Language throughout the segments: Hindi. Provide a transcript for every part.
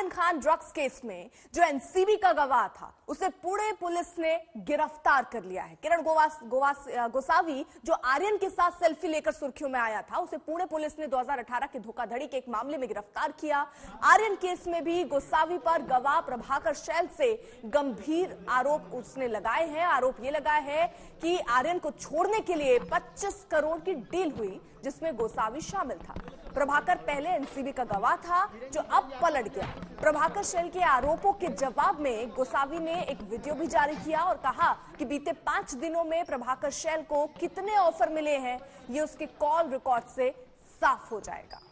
आर्यन खान ड्रग्स केस में जो एनसीबी का गवाह था उसे पुणे पुलिस ने गिरफ्तार कर लिया है। किरण गोसावी जो आर्यन के साथ सेल्फी लेकर सुर्खियों में आया था, उसे पुणे पुलिस ने 2018 के धोखाधड़ी के एक मामले में गिरफ्तार किया। आर्यन केस में भी गोसावी पर गवाह प्रभाकर शैल से गंभीर आरोप उसने लगाए हैं। आरोप यह लगा है कि आर्यन को छोड़ने के लिए 25 करोड़ की डील हुई, जिसमें गोसावी शामिल था। प्रभाकर पहले एनसीबी का गवाह था जो अब पलट गया। प्रभाकर शैल के आरोपों के जवाब में गोसावी ने एक वीडियो भी जारी किया और कहा कि बीते 5 दिनों में प्रभाकर शैल को कितने ऑफर मिले हैं ये उसके कॉल रिकॉर्ड से साफ हो जाएगा।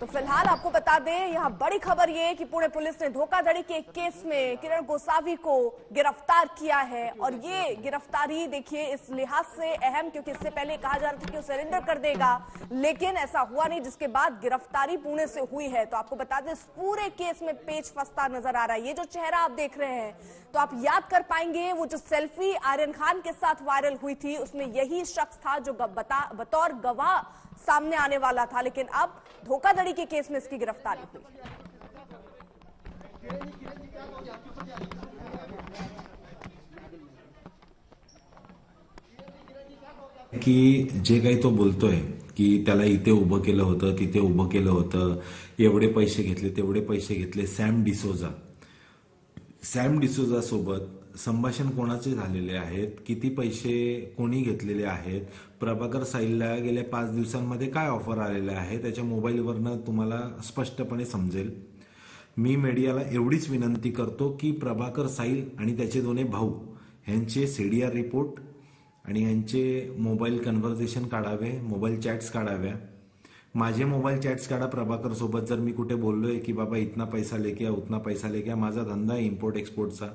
तो फिलहाल आपको बता दें, यहां बड़ी खबर यह कि पुणे पुलिस ने धोखाधड़ी के एक केस में किरण गोसावी को गिरफ्तार किया है। और ये गिरफ्तारी देखिए इस लिहाज से अहम क्योंकि इससे पहले कहा जा रहा था कि वो सरेंडर कर देगा, लेकिन ऐसा हुआ नहीं, जिसके बाद गिरफ्तारी पुणे से हुई है। तो आपको बता दें, इस पूरे केस में पेच फंसता नजर आ रहा है। ये जो चेहरा आप देख रहे हैं, तो आप याद कर पाएंगे वो जो सेल्फी आर्यन खान के साथ वायरल हुई थी, उसमें यही शख्स था जो बतौर गवाह सामने आने वाला था, लेकिन अब धोखाधड़ी के केस में इसकी गिरफ्तारी हुई। की जे काही तो बोलतोय की त्याला इथे उभं केलं होतं, तिथे उभं केलं होतं, एवढे पैसे घेतले, तेवढे पैसे घेतले। सॅम डिसोजा सोबत संभाषण कोणाचे झालेले आहेत, किती पैसे कोणी घेतलेले आहेत, प्रभाकर साईलला गेल्या 5 दिवसांमध्ये काय ऑफर आलेले आहे, त्याच्या मोबाईलवरनं तुम्हाला स्पष्टपणे समजेल। मी मीडियाला एवढीच विनंती करतो की प्रभाकर साईल आणि त्याचे दोन्ही भाऊ यांचे सीडीआर रिपोर्ट आणि यांचे मोबाईल कन्व्हर्सेशन काढावे, मोबाईल चॅट्स काढाव्या। माझे मोबाईल चॅट्स काढा प्रभाकर सोबत, जर मी कुठे बोललोय की बाबा इतना पैसा लेके आ, उतना पैसा लेके आ, माझा धंदा है इंपोर्ट एक्सपोर्टचा।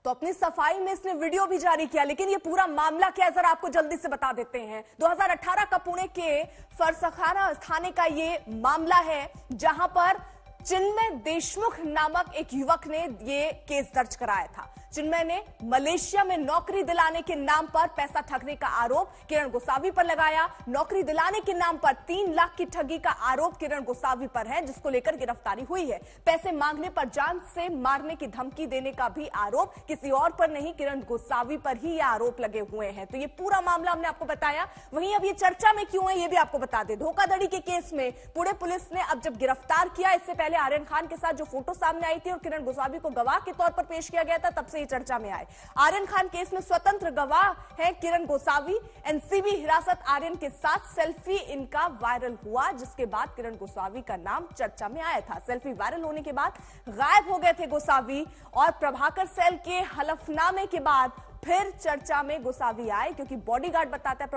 तो अपनी सफाई में इसने वीडियो भी जारी किया, लेकिन ये पूरा मामला क्या है जरा आपको जल्दी से बता देते हैं। 2018 का पुणे के फरसखाना थाने का ये मामला है, जहां पर चिन्मय देशमुख नामक एक युवक ने ये केस दर्ज कराया था। चिन्मय ने मलेशिया में नौकरी दिलाने के नाम पर पैसा ठगने का आरोप किरण गोसावी पर लगाया। नौकरी दिलाने के नाम पर 3 लाख की ठगी का आरोप किरण गोसावी पर है, जिसको लेकर गिरफ्तारी हुई है। पैसे मांगने पर जान से मारने की धमकी देने का भी आरोप किसी और पर नहीं, किरण गोसावी पर ही ये आरोप लगे हुए हैं। तो ये पूरा मामला हमने आपको बताया। वहीं अब ये चर्चा में क्यों है ये भी आपको बता दें। धोखाधड़ी के केस में पुणे पुलिस ने अब जब गिरफ्तार किया, इससे पहले आर्यन खान के साथ जो फोटो सामने आई थी और किरण गोसावी को गवाह के तौर पर पेश किया गया था, तब से चर्चा में आए। आर्यन खान केस में स्वतंत्र गवाह है किरण गोसावी। एनसीबी हिरासत आर्यन के साथ सेल्फी इनका वायरल हुआ, जिसके बाद किरण गोसावी का नाम चर्चा में आया था। सेल्फी वायरल होने के बाद गायब हो गए थे गोसावी, और प्रभाकर शैल के हलफनामे के बाद फिर चर्चा में गोसावी आए, क्योंकि बॉडीगार्ड बताता है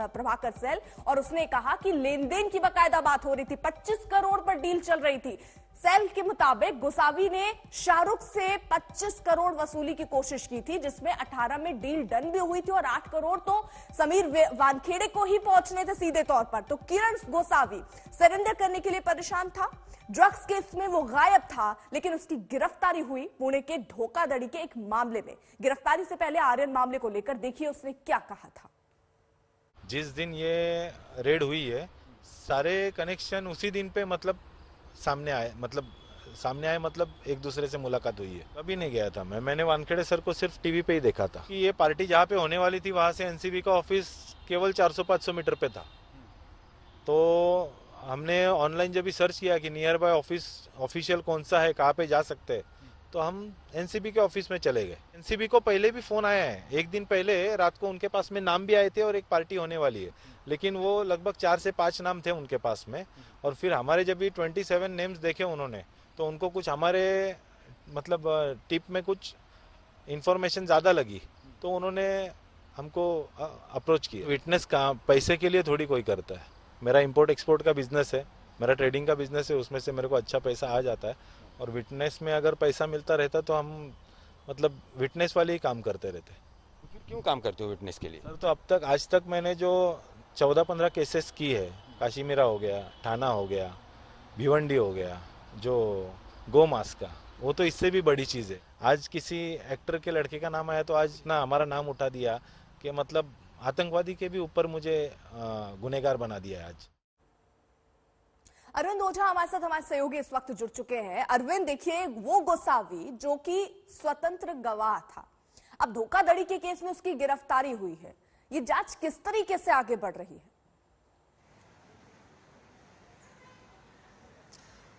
प्रभाकर शैल, और उसने कहा कि लेन देन की बकायदा बात हो रही थी, 25 करोड़ पर डील चल रही थी। सेल के मुताबिक गोसावी ने शाहरुख से 25 करोड़ वसूली की कोशिश की थी, जिसमें 18 में डील डन भी हुई थी और 8 करोड़ तो समीर वानखेड़े को ही पहुंचने थे सीधे तौर पर। तो किरण गोसावी सरेंडर करने के लिए परेशान था। ड्रग्स केस में वो गायब था, लेकिन उसकी गिरफ्तारी हुई पुणे के धोखाधड़ी के एक मामले में। गिरफ्तारी से पहले आर्यन मामले को लेकर देखिए उसने क्या कहा था। जिस दिन ये रेड हुई है, सारे कनेक्शन उसी दिन पे सामने आए, मतलब एक दूसरे से मुलाकात हुई है। कभी नहीं गया था मैंने वानखेड़े सर को सिर्फ टीवी पे ही देखा था कि ये पार्टी जहाँ पे होने वाली थी वहां से एनसीबी का ऑफिस केवल 400-500 मीटर पे था। तो हमने ऑनलाइन जब भी सर्च किया कि नियर बाय ऑफिशियल कौन सा है, कहाँ पे जा सकते हैं, तो हम एनसीबी के ऑफिस में चले गए। एनसीबी को पहले भी फोन आया है, एक दिन पहले रात को उनके पास में नाम भी आए थे और एक पार्टी होने वाली है, लेकिन वो लगभग 4 से 5 नाम थे उनके पास में। और फिर हमारे जब भी 27 नेम्स देखे उन्होंने, तो उनको कुछ हमारे टिप में कुछ इंफॉर्मेशन ज़्यादा लगी, तो उन्होंने हमको अप्रोच किया। विटनेस का पैसे के लिए थोड़ी कोई करता है। मेरा इंपोर्ट एक्सपोर्ट का बिजनेस है, मेरा ट्रेडिंग का बिजनेस है, उसमें से मेरे को अच्छा पैसा आ जाता है, और विटनेस में अगर पैसा मिलता रहता तो हम विटनेस वाले ही काम करते रहते। फिर क्यों काम करते हो विटनेस के लिए? सर, तो आज तक मैंने जो 14-15 केसेस की है, काशीमीरा हो गया, ठाना हो गया, भिवंडी हो गया, जो गो मास का, वो तो इससे भी बड़ी चीज़ है। आज किसी एक्टर के लड़के का नाम आया तो आज ना हमारा नाम उठा दिया कि आतंकवादी के भी ऊपर मुझे गुनहगार बना दिया है आज। अरविंद ओझा हमारे साथ हमारे सहयोगी इस वक्त जुड़ चुके हैं। अरविंद, देखिए, वो गोसावी जो कि स्वतंत्र गवाह था, अब धोखाधड़ी के केस में उसकी गिरफ्तारी हुई है। ये जांच किस तरीके से आगे बढ़ रही है?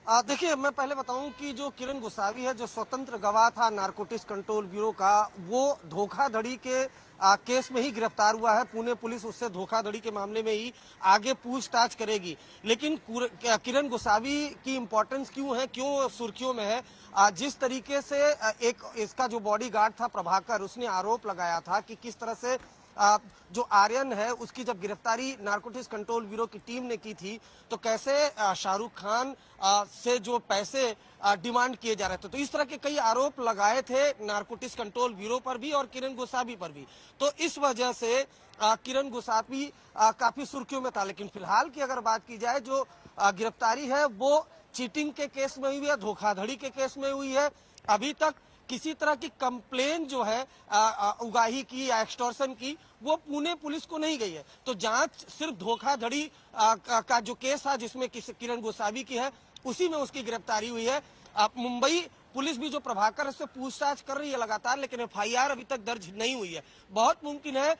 देखिए, मैं पहले बताऊं कि जो किरण गोसावी है, जो स्वतंत्र गवाह था नारकोटिक्स कंट्रोल ब्यूरो का, वो धोखाधड़ी के केस में ही गिरफ्तार हुआ है। पुणे पुलिस उससे धोखाधड़ी के मामले में ही आगे पूछताछ करेगी। लेकिन किरण गोसावी की इंपॉर्टेंस क्यों है, क्यों सुर्खियों में है? जिस तरीके से एक इसका जो बॉडीगार्ड था प्रभाकर, उसने आरोप लगाया था कि किस तरह से जो आर्यन है उसकी जब गिरफ्तारी नारकोटिक्स कंट्रोल ब्यूरो की टीम ने की थी, तो कैसे शाहरुख खान से जो पैसे डिमांड किए जा रहे थे, तो इस तरह के कई आरोप लगाए थे नारकोटिक्स कंट्रोल ब्यूरो पर भी और किरण गोसावी पर भी। तो इस वजह से किरण गोसावी काफी सुर्खियों में था। लेकिन फिलहाल की अगर बात की जाए, जो गिरफ्तारी है वो चीटिंग के केस में हुई है, धोखाधड़ी के केस में हुई है। अभी तक किसी तरह की कंप्लेन जो है उगाही की या एक्सटॉर्शन की, वो पुणे पुलिस को नहीं गई है। तो जांच सिर्फ धोखाधड़ी का जो केस है जिसमें किरण गोसावी की है, उसी में उसकी गिरफ्तारी हुई है। मुंबई पुलिस भी जो प्रभाकर से पूछताछ कर रही है लगातार, लेकिन एफआईआर अभी तक दर्ज नहीं हुई है। बहुत मुमकिन है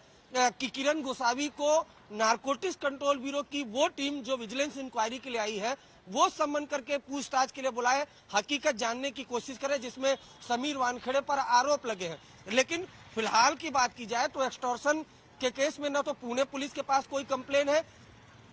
कि किरण गोसावी को नारकोटिक्स कंट्रोल ब्यूरो की वो टीम जो विजिलेंस इंक्वायरी के लिए आई है, वो सम्मन करके पूछताछ के लिए बुलाए, हकीकत जानने की कोशिश करे, जिसमें समीर वानखेड़े पर आरोप लगे हैं। लेकिन फिलहाल की बात की जाए तो एक्सटॉर्शन के केस में न तो पुणे पुलिस के पास कोई कंप्लेन है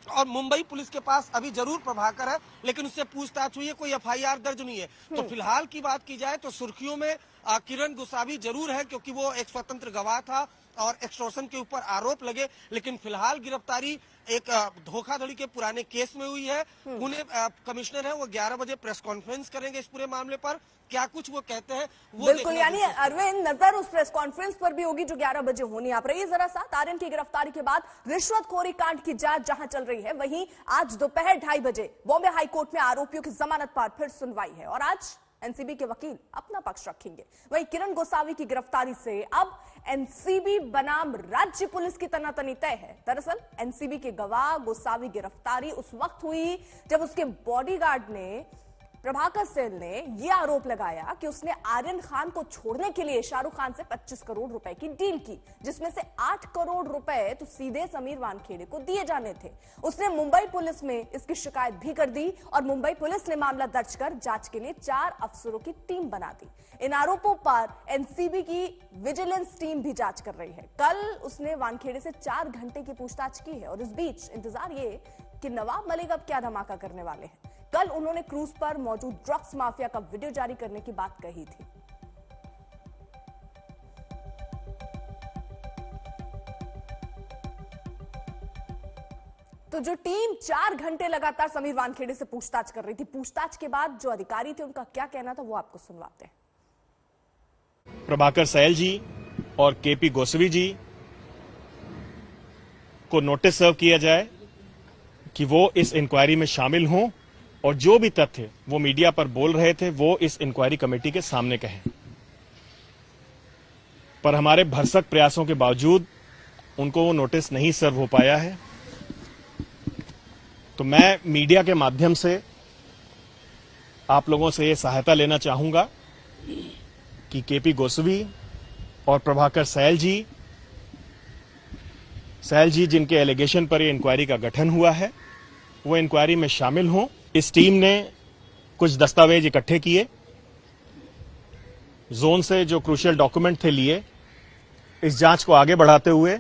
और मुंबई पुलिस के पास अभी जरूर प्रभाकर है, लेकिन उससे पूछताछ हुई है, कोई एफआईआर दर्ज नहीं है। तो फिलहाल की बात की जाए तो सुर्खियों में किरण गोसावी जरूर है, क्योंकि वो एक स्वतंत्र गवाह था और एक्सटॉर्शन के ऊपर आरोप लगे। लेकिन फिलहाल गिरफ्तारी एक धोखाधड़ी के पुराने केस में हुई है। पुणे कमिश्नर है, वो 11 बजे प्रेस कॉन्फ्रेंस करेंगे इस पूरे मामले पर। क्या कुछ वो कहते हैं वो बिल्कुल, यानी अरविंद, नजर उस प्रेस कॉन्फ्रेंस पर भी होगी जो 11 बजे होनी। आप रही जरा सा, आर्यन की गिरफ्तारी के बाद रिश्वतखोरी कांड की जांच जहां चल रही है, वहीं आज दोपहर 2:30 बजे बॉम्बे हाईकोर्ट में आरोपियों की जमानत पर फिर सुनवाई है और आज एनसीबी के वकील अपना पक्ष रखेंगे। वहीं किरण गोसावी की गिरफ्तारी से अब एनसीबी बनाम राज्य पुलिस की तनातनी तय है। दरअसल एनसीबी के गवाह गोसावी गिरफ्तारी उस वक्त हुई जब उसके बॉडीगार्ड ने, प्रभाकर सेल ने, यह आरोप लगाया कि उसने आर्यन खान को छोड़ने के लिए शाहरुख खान से 25 करोड़ रुपए की डील की, जिसमें से 8 करोड़ रुपए तो सीधे समीर वानखेड़े को दिए जाने थे। उसने मुंबई पुलिस में इसकी शिकायत भी कर दी और मुंबई पुलिस ने मामला दर्ज कर जांच के लिए 4 अफसरों की टीम बना दी। इन आरोपों पर एनसीबी की विजिलेंस टीम भी जांच कर रही है। कल उसने वानखेड़े से 4 घंटे की पूछताछ की है और इस बीच इंतजार ये कि नवाब मलिक अब क्या धमाका करने वाले हैं। कल उन्होंने क्रूज पर मौजूद ड्रग्स माफिया का वीडियो जारी करने की बात कही थी। तो जो टीम 4 घंटे लगातार समीर वानखेड़े से पूछताछ कर रही थी, पूछताछ के बाद जो अधिकारी थे उनका क्या कहना था वो आपको सुनवाते हैं। प्रभाकर सैल जी और केपी गोसावी जी को नोटिस सर्व किया जाए कि वो इस इंक्वायरी में शामिल हों और जो भी तथ्य वो मीडिया पर बोल रहे थे वो इस इंक्वायरी कमेटी के सामने कहें। पर हमारे भरसक प्रयासों के बावजूद उनको वो नोटिस नहीं सर्व हो पाया है। तो मैं मीडिया के माध्यम से आप लोगों से ये सहायता लेना चाहूंगा कि केपी गोसावी और प्रभाकर सैल जी जिनके एलिगेशन पर ये इंक्वायरी का गठन हुआ है, वो इंक्वायरी में शामिल हों। इस टीम ने कुछ दस्तावेज इकट्ठे किए, जोन से जो क्रूशियल डॉक्यूमेंट थे लिए। इस जांच को आगे बढ़ाते हुए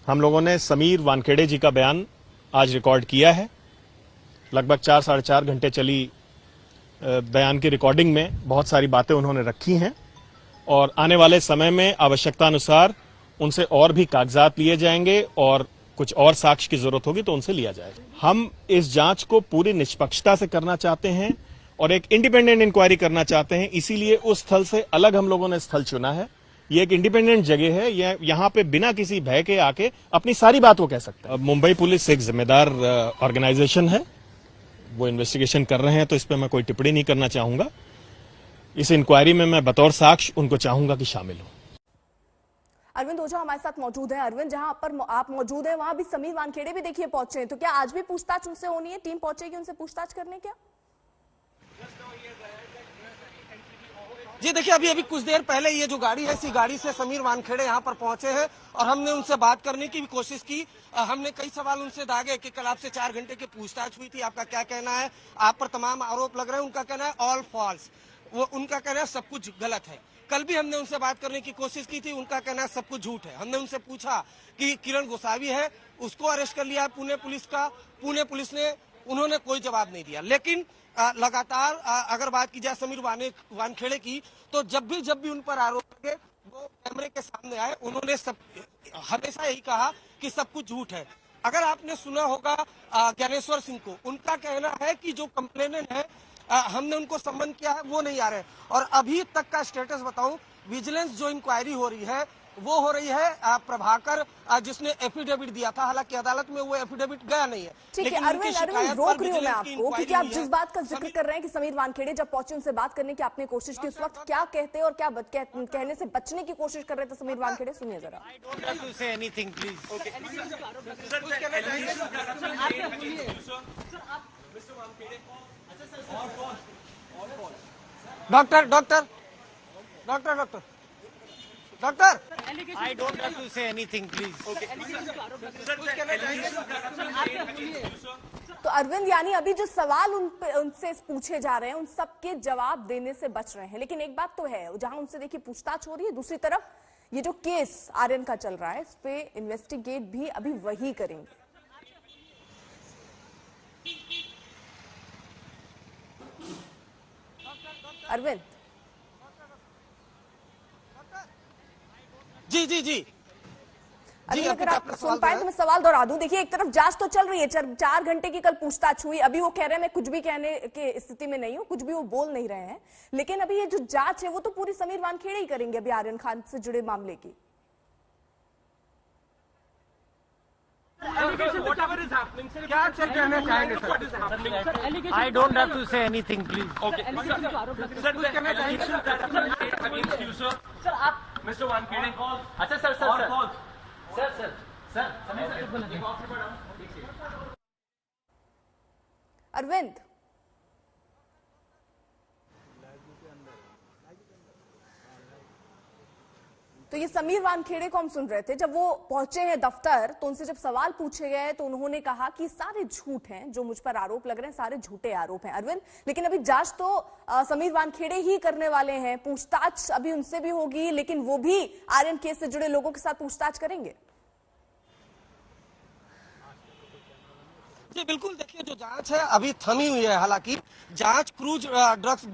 हम लोगों ने समीर वानखेड़े जी का बयान आज रिकॉर्ड किया है। लगभग 4-4.5 घंटे चली बयान की रिकॉर्डिंग में बहुत सारी बातें उन्होंने रखी हैं और आने वाले समय में आवश्यकता अनुसार उनसे और भी कागजात लिए जाएंगे और कुछ और साक्ष्य की जरूरत होगी तो उनसे लिया जाएगा। हम इस जांच को पूरी निष्पक्षता से करना चाहते हैं और एक इंडिपेंडेंट इंक्वायरी करना चाहते हैं, इसीलिए उस स्थल से अलग हम लोगों ने स्थल चुना है। ये एक इंडिपेंडेंट जगह है, यहाँ पे बिना किसी भय के आके अपनी सारी बात वो कह सकते हैं। मुंबई पुलिस एक जिम्मेदार ऑर्गेनाइजेशन है, वो इन्वेस्टिगेशन कर रहे हैं, तो इस पर मैं कोई टिप्पणी नहीं करना चाहूंगा। इस इंक्वायरी में मैं बतौर साक्ष्य उनको चाहूंगा कि शामिल हो। अरविंद ओझा हमारे साथ मौजूद है। अरविंद, जहां पर आप मौजूद हैं वहां भी समीर वानखेड़े भी देखिए पहुंचे हैं, तो क्या आज भी पूछताछ उनसे होनी है? टीम पहुंचेगी उनसे पूछताछ करने? क्या जी देखिए, अभी कुछ देर पहले ये जो गाड़ी है, इसी गाड़ी से समीर वानखेड़े यहाँ पर पहुंचे हैं और हमने उनसे बात करने की भी कोशिश की। हमने कई सवाल उनसे दागे कि कल आपसे 4 घंटे की पूछताछ हुई थी, आपका क्या कहना है, आप पर तमाम आरोप लग रहे हैं। उनका कहना है ऑल फॉल्स, वो उनका कहना है सब कुछ गलत है। कल भी हमने उनसे बात करने की कोशिश की थी, उनका कहना है सब कुछ झूठ है। हमने उनसे पूछा कि किरण गोसावी है, उसको अरेस्ट कर लिया है पुणे पुलिस का, पुणे पुलिस ने, उन्होंने कोई जवाब नहीं दिया। लेकिन लगातार अगर बात की जाए समीर वानखेड़े की, तो जब भी उन पर आरोप लगे वो कैमरे के सामने आए, उन्होंने हमेशा यही कहा कि सब कुछ झूठ है। अगर आपने सुना होगा ज्ञानेश्वर सिंह को, उनका कहना है कि जो कंप्लेनेंट है हमने उनको सम्मन किया है, वो नहीं आ रहे। और अभी तक का स्टेटस बताऊं, विजिलेंस जो इंक्वायरी हो रही है वो हो रही है प्रभाकर जिसने एफिडेविट दिया था, हालांकि अदालत में वो एफिडेविट गया नहीं है। ठीक है अरविंद, रोक रही हूँ मैं आपको, क्योंकि आप जिस बात का जिक्र कर रहे हैं कि समीर वानखेड़े जब पहुंचे उनसे बात करने की आपने कोशिश की, उस वक्त क्या कहते और क्या कहने से बचने की कोशिश कर रहे थे समीर वानखेड़े? सुनिए जरा। Doctor I don't have to say anything, please. Okay. तो अरविंद, यानी अभी जो सवाल उनसे पूछे जा रहे हैं उन सबके जवाब देने से बच रहे हैं। लेकिन एक बात तो है, जहां उनसे देखिए पूछताछ हो रही है, दूसरी तरफ ये जो केस आर्यन का चल रहा है, इस पे इन्वेस्टिगेट भी अभी वही करेंगे। अरविंद जी अगर आप सुन पाए तो मैं सवाल दोहरा दूं। देखिए, एक तरफ जांच तो चल रही है, 4 घंटे की कल पूछताछ हुई, अभी वो कह रहे हैं मैं कुछ भी कहने की स्थिति में नहीं हूं, कुछ भी वो बोल नहीं रहे हैं। लेकिन अभी ये जो जांच है वो तो पूरी समीर वानखेड़े ही करेंगे अभी आर्यन खान से जुड़े मामले की। क्या कहना चाहेंगे sir? I don't have to say anything, please. Okay. Sir आप मिस्टर वानखेड़े, अच्छा सर अरविंद, तो ये समीर वानखेड़े को हम सुन रहे थे, जब वो पहुंचे हैं दफ्तर तो उनसे जब सवाल पूछे गए तो उन्होंने कहा कि सारे झूठ हैं, जो मुझ पर आरोप लग रहे हैं सारे झूठे आरोप हैं। अरविंद, लेकिन अभी जांच तो समीर वानखेड़े ही करने वाले हैं, पूछताछ अभी उनसे भी होगी, लेकिन वो भी आर्यन केस से जुड़े लोगों के साथ पूछताछ करेंगे। जी बिल्कुल, देखिए जो जांच है अभी थमी हुई है। हालांकि जांच क्रूज ड्रग्स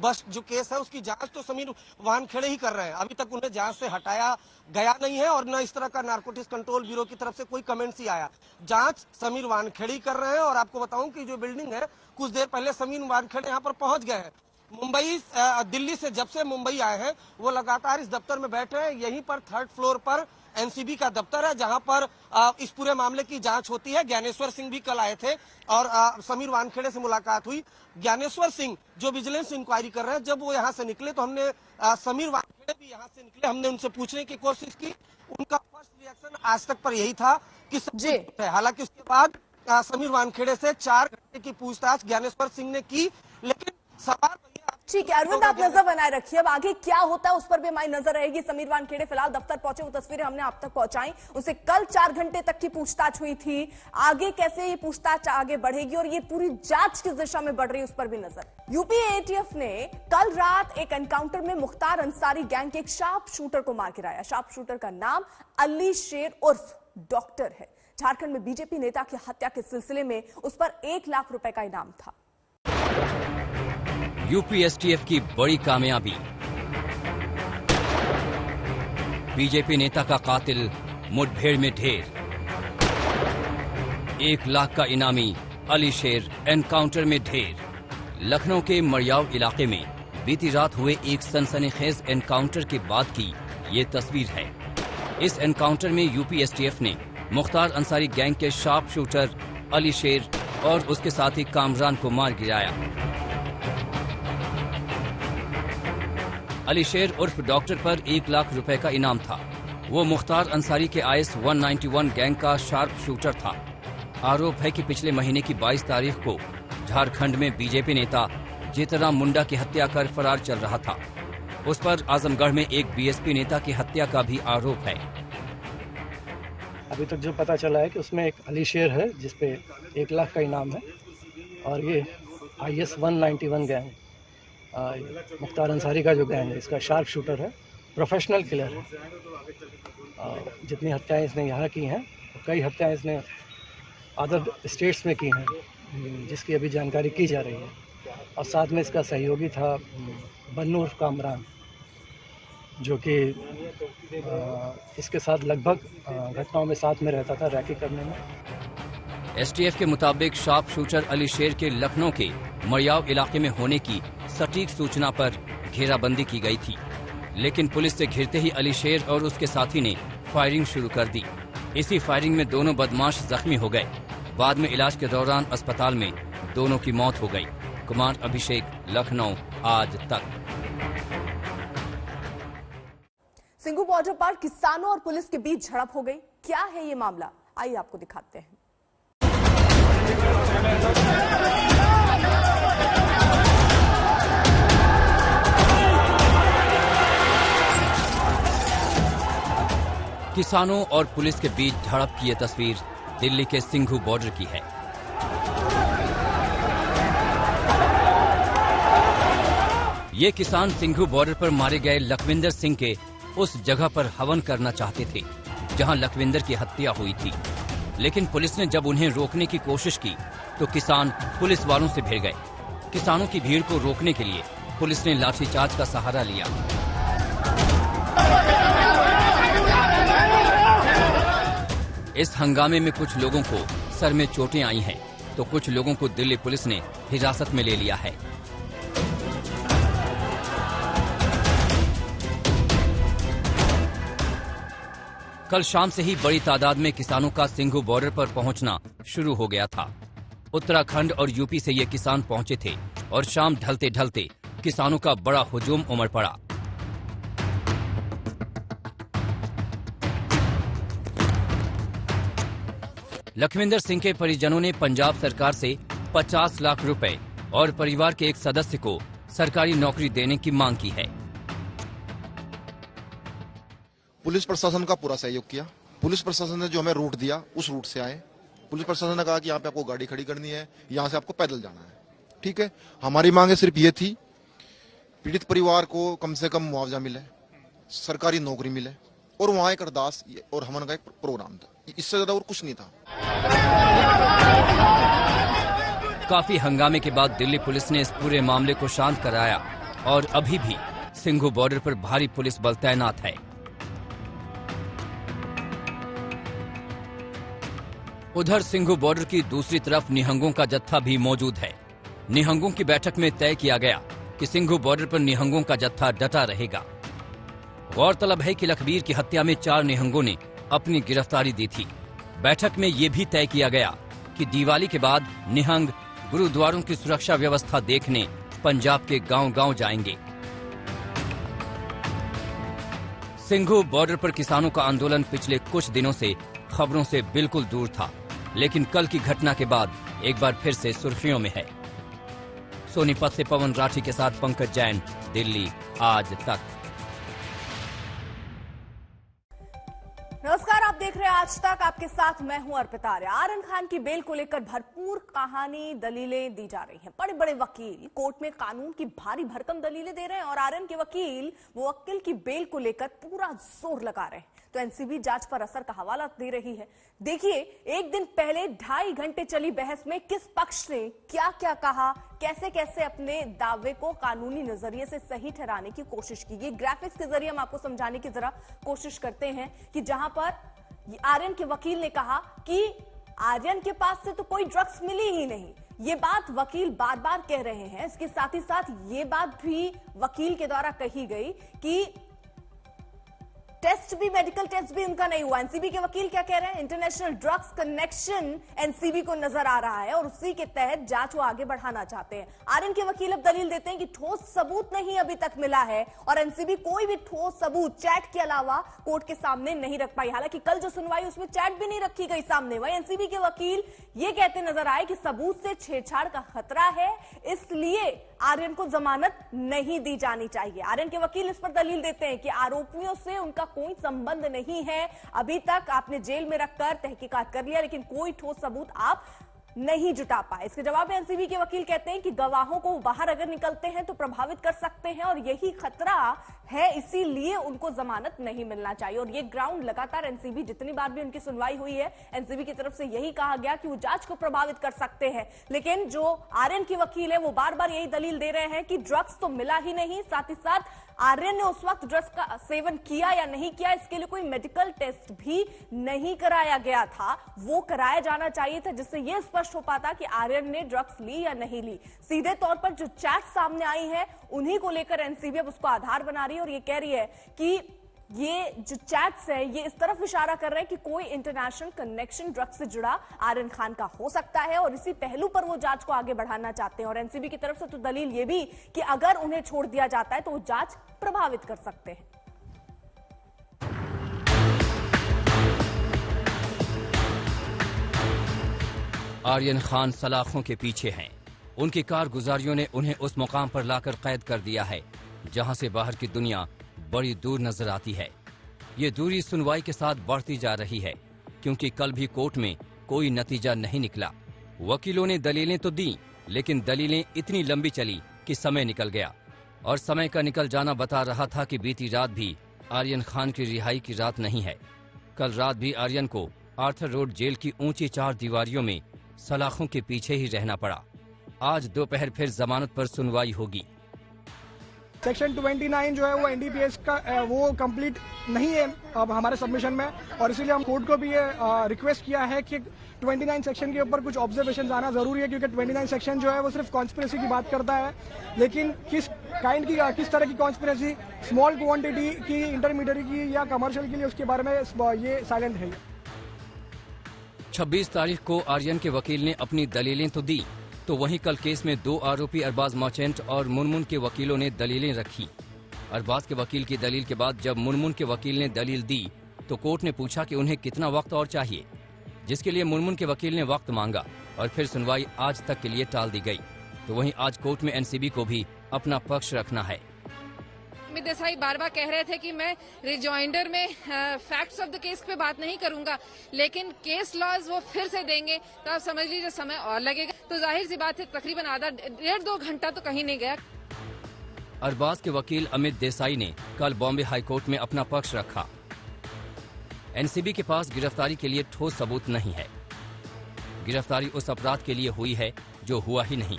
बस्ट जो केस है उसकी जांच तो समीर वानखेड़े ही कर रहे हैं, अभी तक उन्हें जांच से हटाया गया नहीं है और न इस तरह का नारकोटिक्स कंट्रोल ब्यूरो की तरफ से कोई कमेंट्स ही आया। जांच समीर वानखेड़े ही कर रहे हैं। और आपको बताऊं कि जो बिल्डिंग है, कुछ देर पहले समीर वानखेड़े यहाँ पर पहुंच गए हैं। दिल्ली से जब से मुंबई आए हैं वो लगातार इस दफ्तर में बैठे हैं। यहीं पर 3rd फ्लोर पर एनसीबी का दफ्तर है, जहां पर इस पूरे मामले की जांच होती है। ज्ञानेश्वर सिंह भी कल आए थे और समीर वानखेड़े से मुलाकात हुई। ज्ञानेश्वर सिंह जो विजिलेंस इंक्वायरी कर रहे हैं, जब वो यहाँ से निकले तो हमने समीर वानखेड़े भी यहाँ से निकले, हमने उनसे पूछने की कोशिश की। उनका फर्स्ट रिएक्शन आज तक पर यही था कि सब है। हालांकि उसके बाद समीर वानखेड़े से 4 घंटे की पूछताछ ज्ञानेश्वर सिंह ने की, लेकिन सवाल ठीक है अरविंद, आप नजर बनाए रखिए, अब आगे क्या होता है उस पर भी हमारी नजर रहेगी। समीर वानखेड़े फिलहाल दफ्तर पहुंचे, वो तस्वीरें हमने आप तक पहुंचाई। उनसे कल 4 घंटे तक की पूछताछ हुई थी, आगे कैसे ये पूछताछ आगे बढ़ेगी और ये पूरी जांच किस दिशा में बढ़ रही है उस पर भी नजर। यूपी एटीएफ ने कल रात एक एनकाउंटर में मुख्तार अंसारी गैंग के एक शार्प शूटर को मार गिराया। शार्प शूटर का नाम अली शेर उर्फ डॉक्टर है। झारखंड में बीजेपी नेता की हत्या के सिलसिले में उस पर 1 लाख रुपए का इनाम था। यूपी एसटीएफ की बड़ी कामयाबी, बीजेपी नेता का कातिल मुठभेड़ में ढेर। 1 लाख का इनामी अली शेर एनकाउंटर में ढेर। लखनऊ के मरियाव इलाके में बीती रात हुए एक सनसनीखेज एनकाउंटर के बाद की ये तस्वीर है। इस एनकाउंटर में यूपी एसटीएफ ने मुख्तार अंसारी गैंग के शार्प शूटर अली शेर और उसके साथी कामरान को मार गिराया। अली शेर उर्फ डॉक्टर पर 1 लाख रुपए का इनाम था। वो मुख्तार अंसारी के IS 191 गैंग का शार्प शूटर था। आरोप है कि पिछले महीने की 22 तारीख को झारखंड में बीजेपी नेता जीतनराम मुंडा की हत्या कर फरार चल रहा था। उस पर आजमगढ़ में एक बीएसपी नेता की हत्या का भी आरोप है। अभी तक जो पता चला है कि उसमें एक अली शेर है जिसपे 1 लाख का इनाम है, और ये IS 191 गैंग मुख्तार अंसारी का जो गैंग है इसका शार्प शूटर है, प्रोफेशनल किलर है। जितनी हत्याएं इसने यहाँ की हैं, कई हत्याएं इसने अदर स्टेट्स में की हैं, जिसकी अभी जानकारी की जा रही है। और साथ में इसका सहयोगी था बन्नू उर्फ कामरान, जो कि इसके साथ लगभग घटनाओं में साथ में रहता था, रैकी करने में। STF के मुताबिक शार्प शूटर अली शेर के लखनऊ के मरियाव इलाके में होने की सटीक सूचना पर घेराबंदी की गई थी, लेकिन पुलिस से घिरते ही अली शेर और उसके साथी ने फायरिंग शुरू कर दी। इसी फायरिंग में दोनों बदमाश जख्मी हो गए। बाद में इलाज के दौरान अस्पताल में दोनों की मौत हो गई। कुमार अभिषेक, लखनऊ, आज तक। सिंघू बॉर्डर पर किसानों और पुलिस के बीच झड़प हो गई। क्या है ये मामला, आइए आपको दिखाते हैं। किसानों और पुलिस के बीच झड़प की ये तस्वीर दिल्ली के सिंघू बॉर्डर की है। ये किसान सिंघू बॉर्डर पर मारे गए लखविंदर सिंह के उस जगह पर हवन करना चाहते थे जहां लखविंदर की हत्या हुई थी, लेकिन पुलिस ने जब उन्हें रोकने की कोशिश की तो किसान पुलिस वालों से भिड़ गए। किसानों की भीड़ को रोकने के लिए पुलिस ने लाठीचार्ज का सहारा लिया। इस हंगामे में कुछ लोगों को सर में चोटें आई हैं, तो कुछ लोगों को दिल्ली पुलिस ने हिरासत में ले लिया है। कल शाम से ही बड़ी तादाद में किसानों का सिंघू बॉर्डर पर पहुंचना शुरू हो गया था। उत्तराखंड और यूपी से ये किसान पहुंचे थे और शाम ढलते ढलते किसानों का बड़ा हुजूम उमड़ पड़ा। लखविंदर सिंह के परिजनों ने पंजाब सरकार से 50 लाख रुपए और परिवार के एक सदस्य को सरकारी नौकरी देने की मांग की है। पुलिस प्रशासन का पूरा सहयोग किया। पुलिस प्रशासन ने जो हमें रूट दिया उस रूट से आए। पुलिस प्रशासन ने कहा कि यहाँ पे आपको गाड़ी खड़ी करनी है, यहाँ से आपको पैदल जाना है। ठीक है, हमारी मांगे सिर्फ ये थी, पीड़ित परिवार को कम से कम मुआवजा मिले, सरकारी नौकरी मिले, और वहाँ एक अरदास और हवन का एक प्रोग्राम था। इससे ज्यादा और कुछ नहीं था। काफी हंगामे के बाद दिल्ली पुलिस ने इस पूरे मामले को शांत कराया और अभी भी सिंघू बॉर्डर पर भारी पुलिस बल तैनात है। उधर सिंघू बॉर्डर की दूसरी तरफ निहंगों का जत्था भी मौजूद है। निहंगों की बैठक में तय किया गया कि सिंघू बॉर्डर पर निहंगों का जत्था डटा रहेगा। गौरतलब है कि लखबीर की हत्या में 4 निहंगों ने अपनी गिरफ्तारी दी थी। बैठक में ये भी तय किया गया कि दिवाली के बाद निहंग गुरुद्वारों की सुरक्षा व्यवस्था देखने पंजाब के गांव-गांव जाएंगे। सिंघू बॉर्डर पर किसानों का आंदोलन पिछले कुछ दिनों से खबरों से बिल्कुल दूर था, लेकिन कल की घटना के बाद एक बार फिर से सुर्खियों में है। सोनीपत से पवन राठी के साथ पंकज जैन, दिल्ली, आज तक। नमस्कार, आप देख रहे हैं आज तक। आपके साथ मैं हूं अर्पिता आर्य। आर्यन खान की बेल को लेकर भरपूर कहानी, दलीलें दी जा रही हैं। बड़े बड़े वकील कोर्ट में कानून की भारी भरकम दलीलें दे रहे हैं और आर्यन के वकील मुवक्किल की बेल को लेकर पूरा जोर लगा रहे हैं। तो एनसीबी जांच पर असर का हवाला दे रही है। देखिए, एक दिन पहले 2.5 घंटे चली बहस में किस पक्ष ने क्या क्या कहा, कैसे कैसे अपने दावे को कानूनी नजरिए से सही ठहराने की कोशिश की। ये ग्राफिक्स के जरिए हम आपको समझाने की जरा कोशिश करते हैं कि जहां पर आर्यन के वकील ने कहा कि आर्यन के पास से तो कोई ड्रग्स मिली ही नहीं। ये बात वकील बार बार कह रहे हैं। इसके साथ ही साथ ये बात भी वकील के द्वारा कही गई कि टेस्ट भी, मेडिकल टेस्ट भी उनका नहीं हुआ। एनसीबी के वकील क्या कह रहे हैं? इंटरनेशनल ड्रग्स कनेक्शन एनसीबी को नजर आ रहा है और उसी के तहत जांच को आगे बढ़ाना चाहते हैं। आर्यन के वकील अब दलील देते हैं कि ठोस सबूत नहीं अभी तक मिला है और एनसीबी कोई भी ठोस सबूत चैट के अलावा कोर्ट के सामने नहीं रख पाई। हालांकि कल जो सुनवाई उसमें चैट भी नहीं रखी गई सामने। वही एनसीबी के वकील ये कहते नजर आए कि सबूत से छेड़छाड़ का खतरा है, इसलिए आर्यन को जमानत नहीं दी जानी चाहिए। आर्यन के वकील इस पर दलील देते हैं कि आरोपियों से उनका कोई संबंध नहीं है। अभी तक आपने जेल में रखकर तहकीकात कर लिया, लेकिन कोई ठोस सबूत आप नहीं जुटा पाए। इसके जवाब में एनसीबी के वकील कहते हैं कि गवाहों को बाहर अगर निकलते हैं तो प्रभावित कर सकते हैं और यही खतरा है, इसीलिए उनको जमानत नहीं मिलना चाहिए। और ये ग्राउंड लगातार एनसीबी, जितनी बार भी उनकी सुनवाई हुई है, एनसीबी की तरफ से यही कहा गया कि वो जांच को प्रभावित कर सकते हैं। लेकिन जो आर्यन की वकील है वो बार बार यही दलील दे रहे हैं कि ड्रग्स तो मिला ही नहीं, साथ ही साथ आर्यन ने उस वक्त ड्रग्स का सेवन किया या नहीं किया, इसके लिए कोई मेडिकल टेस्ट भी नहीं कराया गया था। वो कराया जाना चाहिए था, जिससे यह स्पष्ट हो पाता कि आर्यन ने ड्रग्स ली या नहीं ली। सीधे तौर पर जो चैट सामने आई है उन्हीं को लेकर एनसीबी अब उसको आधार बना रही है और ये कह रही है कि ये जो चैट्स है ये इस तरफ इशारा कर रहे हैं कि कोई इंटरनेशनल कनेक्शन ड्रग्स से जुड़ा आर्यन खान का हो सकता है और इसी पहलू पर वो जांच को आगे बढ़ाना चाहते हैं। और एनसीबी की तरफ से तो दलील ये भी कि अगर उन्हें छोड़ दिया जाता है तो वो जांच प्रभावित कर सकते हैं। आर्यन खान सलाखों के पीछे हैं। उनकी कारगुजारियों ने उन्हें उस मुकाम पर लाकर कैद कर दिया है जहां से बाहर की दुनिया बड़ी दूर नजर आती है। ये दूरी सुनवाई के साथ बढ़ती जा रही है, क्योंकि कल भी कोर्ट में कोई नतीजा नहीं निकला। वकीलों ने दलीलें तो दी, लेकिन दलीलें इतनी लंबी चली कि समय निकल गया और समय का निकल जाना बता रहा था कि बीती रात भी आर्यन खान की रिहाई की रात नहीं है। कल रात भी आर्यन को आर्थर रोड जेल की ऊंची 4 दीवारियों में सलाखों के पीछे ही रहना पड़ा। आज दोपहर फिर जमानत पर सुनवाई होगी। सेक्शन 29 जो है वो एनडीपीएस का वो कंप्लीट नहीं है अब हमारे सबमिशन में, और इसीलिए हम कोर्ट को भी ये रिक्वेस्ट किया है कि 29 सेक्शन के ऊपर कुछ ऑब्जर्वेशन आना जरूरी है, क्योंकि 29 सेक्शन जो है वो सिर्फ कॉन्स्पिरेसी की बात करता है, लेकिन किस तरह की कॉन्स्पिरेसी, स्मॉल क्वांटिटी की, इंटरमीडिएट की या कमर्शियल के लिए, उसके बारे में ये साइलेंट है। 26 तारीख को आर्यन के वकील ने अपनी दलीलें तो दी, तो वहीं कल केस में 2 आरोपी अरबाज मर्चेंट और मुनमुन के वकीलों ने दलीलें रखी। अरबाज के वकील की दलील के बाद जब मुनमुन के वकील ने दलील दी तो कोर्ट ने पूछा कि उन्हें कितना वक्त और चाहिए, जिसके लिए मुनमुन के वकील ने वक्त मांगा और फिर सुनवाई आज तक के लिए टाल दी गई। तो वहीं आज कोर्ट में एनसीबी को भी अपना पक्ष रखना है। अमित देसाई बार बार कह रहे थे कि मैं रिजॉइंडर में फैक्ट्स ऑफ द केस पे बात नहीं करूंगा, लेकिन केस लॉज वो फिर से देंगे तो आप समझ लीजिए समय और लगेगा। तो जाहिर सी बात है तकरीबन आधा 1.5-2 घंटा तो कहीं नहीं गया। अरबाज के वकील अमित देसाई ने कल बॉम्बे हाईकोर्ट में अपना पक्ष रखा। एनसीबी के पास गिरफ्तारी के लिए ठोस सबूत नहीं है। गिरफ्तारी उस अपराध के लिए हुई है जो हुआ ही नहीं।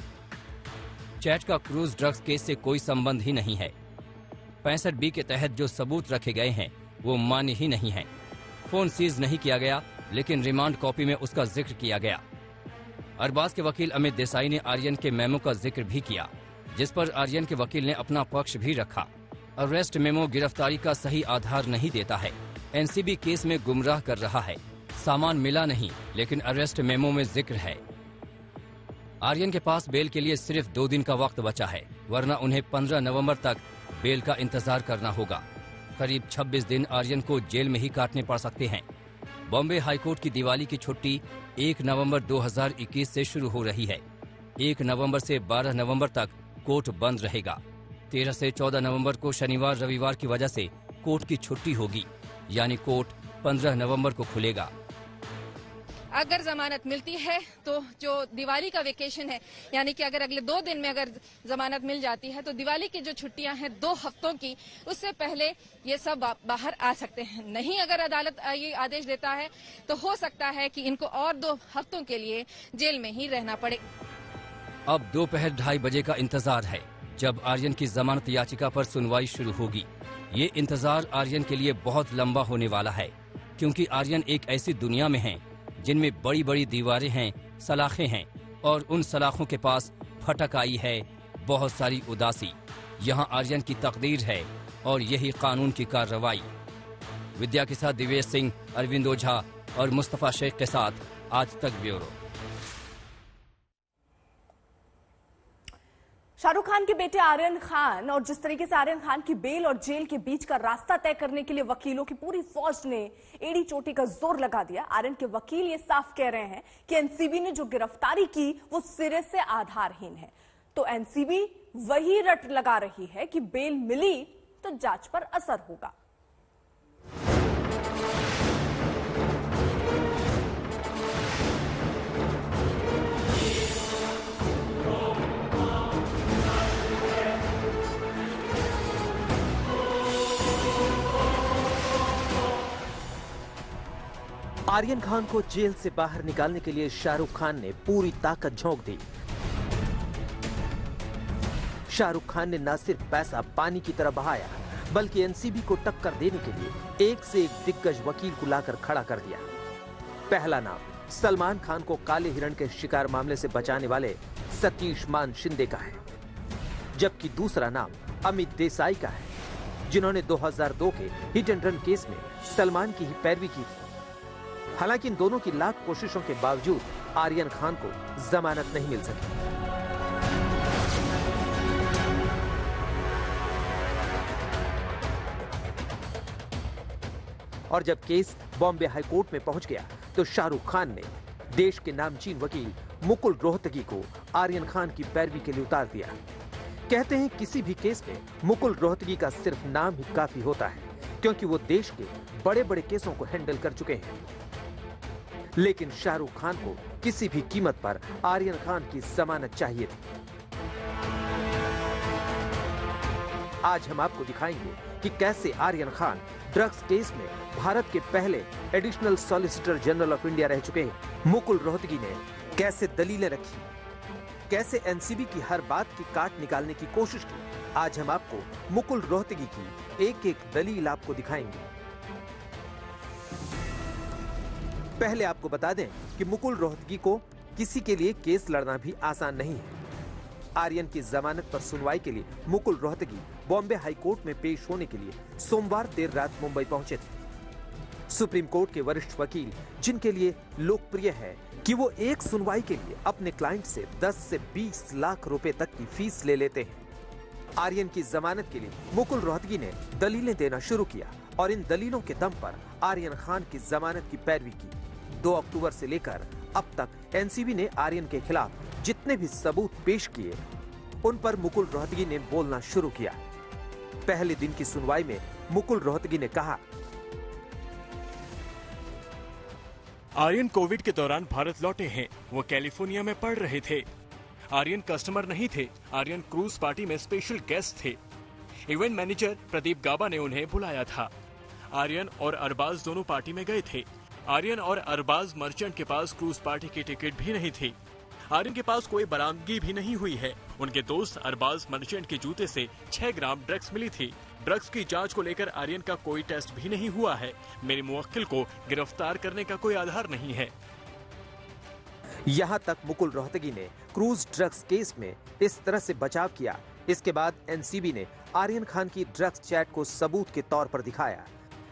चैट का क्रूज ड्रग्स केस से कोई संबंध ही नहीं है। 65B के तहत जो सबूत रखे गए हैं वो मान्य ही नहीं है। फोन सीज नहीं किया गया, लेकिन रिमांड कॉपी में उसका जिक्र किया गया। अरबाज के वकील अमित देसाई ने आर्यन के मेमो का जिक्र भी किया, जिस पर आर्यन के वकील ने अपना पक्ष भी रखा। अरेस्ट मेमो गिरफ्तारी का सही आधार नहीं देता है, एनसीबी केस में गुमराह कर रहा है। सामान मिला नहीं, लेकिन अरेस्ट मेमो में जिक्र है। आर्यन के पास बेल के लिए सिर्फ 2 दिन का वक्त बचा है, वरना उन्हें 15 नवंबर तक बेल का इंतजार करना होगा। करीब 26 दिन आर्यन को जेल में ही काटने पड़ सकते हैं। बॉम्बे हाईकोर्ट की दिवाली की छुट्टी 1 नवंबर 2021 से शुरू हो रही है। 1 नवंबर से 12 नवंबर तक कोर्ट बंद रहेगा। 13 से 14 नवंबर को शनिवार रविवार की वजह से कोर्ट की छुट्टी होगी, यानी कोर्ट 15 नवंबर को खुलेगा। अगर जमानत मिलती है तो जो दिवाली का वेकेशन है, यानी कि अगर अगले 2 दिन में अगर जमानत मिल जाती है तो दिवाली की जो छुट्टियां हैं 2 हफ्तों की, उससे पहले ये सब बाहर आ सकते हैं। नहीं अगर अदालत ये आदेश देता है तो हो सकता है कि इनको और 2 हफ्तों के लिए जेल में ही रहना पड़े। अब दोपहर 2:30 बजे का इंतजार है, जब आर्यन की जमानत याचिका पर सुनवाई शुरू होगी। ये इंतजार आर्यन के लिए बहुत लंबा होने वाला है, क्योंकि आर्यन एक ऐसी दुनिया में है जिनमें बड़ी बड़ी दीवारें हैं, सलाखें हैं, और उन सलाखों के पास फटक आई है, बहुत सारी उदासी। यहाँ आर्यन की तकदीर है और यही कानून की कार्रवाई। विद्या के साथ दिवेश सिंह, अरविंद ओझा और मुस्तफा शेख के साथ आज तक ब्यूरो। शाहरुख खान के बेटे आर्यन खान और जिस तरीके से आर्यन खान की बेल और जेल के बीच का रास्ता तय करने के लिए वकीलों की पूरी फौज ने एड़ी चोटी का जोर लगा दिया। आर्यन के वकील ये साफ कह रहे हैं कि एनसीबी ने जो गिरफ्तारी की वो सिरे से आधारहीन है। तो एनसीबी वही रट लगा रही है कि बेल मिली तो जांच पर असर होगा। आर्यन खान को जेल से बाहर निकालने के लिए शाहरुख खान ने पूरी ताकत झोंक दी। शाहरुख खान ने न सिर्फ पैसा पानी की तरह बहाया, बल्कि एनसीबी को टक्कर देने के लिए एक से एक दिग्गज वकील को लाकर खड़ा कर दिया। पहला नाम सलमान खान को काले हिरण के शिकार मामले से बचाने वाले सतीश मान शिंदे का है, जबकि दूसरा नाम अमित देसाई का है, जिन्होंने 2002 के हिट एंड रन केस में सलमान की ही पैरवी की थी। हालांकि इन दोनों की लाख कोशिशों के बावजूद आर्यन खान को जमानत नहीं मिल सकी। और जब केस बॉम्बे हाईकोर्ट में पहुंच गया तो शाहरुख खान ने देश के नामचीन वकील मुकुल रोहतगी को आर्यन खान की पैरवी के लिए उतार दिया। कहते हैं किसी भी केस में मुकुल रोहतगी का सिर्फ नाम ही काफी होता है, क्योंकि वो देश के बड़े बड़े केसों को हैंडल कर चुके हैं। लेकिन शाहरुख खान को किसी भी कीमत पर आर्यन खान की जमानत चाहिए थी। आज हम आपको दिखाएंगे कि कैसे आर्यन खान ड्रग्स केस में भारत के पहले additional solicitor general of India रह चुके हैं। मुकुल रोहतगी ने कैसे दलीलें रखी, कैसे एनसीबी की हर बात की काट निकालने की कोशिश की। आज हम आपको मुकुल रोहतगी की एक एक दलील आपको दिखाएंगे। पहले आपको बता दें कि मुकुल रोहतगी को किसी के लिए केस लड़ना भी आसान नहीं है। आर्यन की जमानत पर सुनवाई के लिए मुकुल रोहतगी बॉम्बे हाईकोर्ट में पेश होने के लिए सोमवार देर रात मुंबई पहुंचे थे। सुप्रीम कोर्ट के वरिष्ठ वकील, जिनके लिए लोकप्रिय है कि वो एक सुनवाई के लिए अपने क्लाइंट से 10 से 20 लाख रुपए तक की फीस ले लेते हैं। आर्यन की जमानत के लिए मुकुल रोहतगी ने दलीलें देना शुरू किया और इन दलीलों के दम पर आर्यन खान की जमानत की पैरवी की। 2 अक्टूबर से लेकर अब तक एनसीबी ने आर्यन के खिलाफ जितने भी सबूत पेश किए, उन पर मुकुल रोहतगी ने बोलना शुरू किया। पहले दिन की सुनवाई में मुकुल रोहतगी ने कहा, आर्यन कोविड के दौरान भारत लौटे हैं। वो कैलिफोर्निया में पढ़ रहे थे। आर्यन कस्टमर नहीं थे। आर्यन क्रूज पार्टी में स्पेशल गेस्ट थे। इवेंट मैनेजर प्रदीप गाबा ने उन्हें बुलाया था। आर्यन और अरबाज दोनों पार्टी में गए थे। आर्यन और अरबाज मर्चेंट के पास क्रूज पार्टी की टिकट भी नहीं थी। आर्यन के पास कोई बरामदगी भी नहीं हुई है। उनके दोस्त अरबाज मर्चेंट के जूते से 6 ग्राम ड्रग्स मिली थी। ड्रग्स की जांच को लेकर आर्यन का कोई टेस्ट भी नहीं हुआ है। मेरे मुवक्किल को गिरफ्तार करने का कोई आधार नहीं है। यहाँ तक मुकुल रोहतगी ने क्रूज ड्रग्स केस में इस तरह से बचाव किया। इसके बाद एनसीबी ने आर्यन खान की ड्रग्स चैट को सबूत के तौर पर दिखाया।